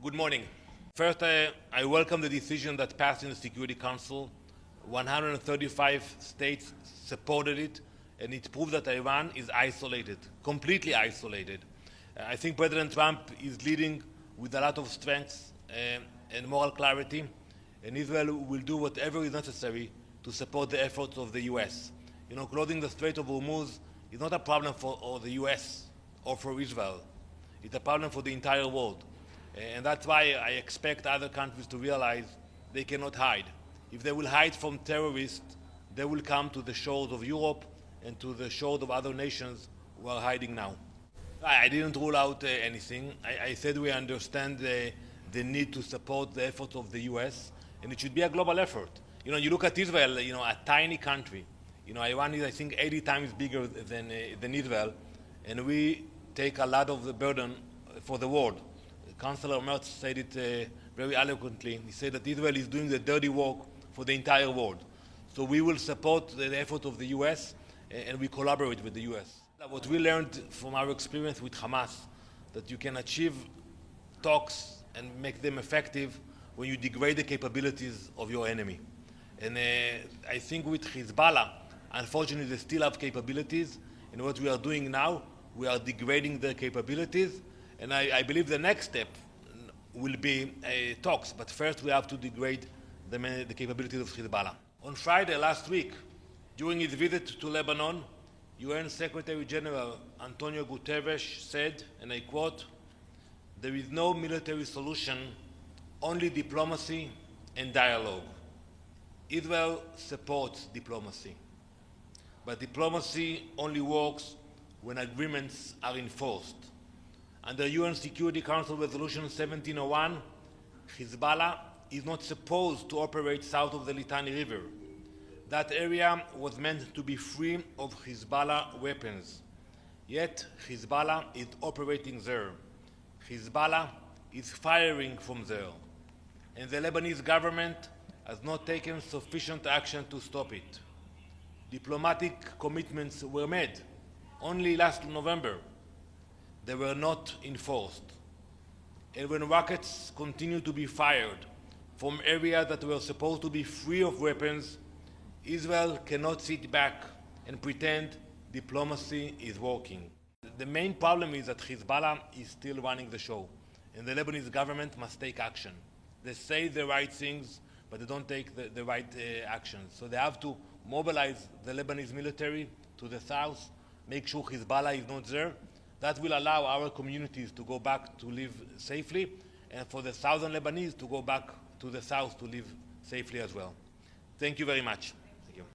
Good morning. First, I welcome the decision that passed in the Security Council. 135 states supported it, and it proved that Iran is isolated, completely isolated. I think President Trump is leading with a lot of strength and moral clarity, and Israel will do whatever is necessary to support the efforts of the U.S. Closing the Strait of Hormuz is not a problem for the U.S. or for Israel. It's a problem for the entire world. And that's why I expect other countries to realize they cannot hide. If they will hide from terrorists, they will come to the shores of Europe and to the shores of other nations who are hiding now. I didn't rule out anything. I said we understand the need to support the efforts of the U.S., and it should be a global effort. You look at Israel, a tiny country. Iran is, I think, 80 times bigger than Israel, and we take a lot of the burden for the world. Councillor Merz said it very eloquently. He said that Israel is doing the dirty work for the entire world. So we will support the effort of the U.S. and we collaborate with the U.S. What we learned from our experience with Hamas, that you can achieve talks and make them effective when you degrade the capabilities of your enemy. And I think with Hezbollah, unfortunately, they still have capabilities. And what we are doing now, we are degrading their capabilities. And I believe the next step will be talks, but first we have to degrade the capabilities of Hezbollah. On Friday last week, during his visit to Lebanon, UN Secretary General Antonio Guterres said, and I quote, "There is no military solution, only diplomacy and dialogue." Israel supports diplomacy, but diplomacy only works when agreements are enforced. Under UN Security Council Resolution 1701, Hezbollah is not supposed to operate south of the Litani River. That area was meant to be free of Hezbollah weapons. Yet Hezbollah is operating there. Hezbollah is firing from there. And the Lebanese government has not taken sufficient action to stop it. Diplomatic commitments were made only last November. They were not enforced. And when rockets continue to be fired from areas that were supposed to be free of weapons, Israel cannot sit back and pretend diplomacy is working. The main problem is that Hezbollah is still running the show, and the Lebanese government must take action. They say the right things, but they don't take the right actions. So they have to mobilize the Lebanese military to the south, make sure Hezbollah is not there. That will allow our communities to go back to live safely, and for the southern Lebanese to go back to the south to live safely as well. Thank you very much.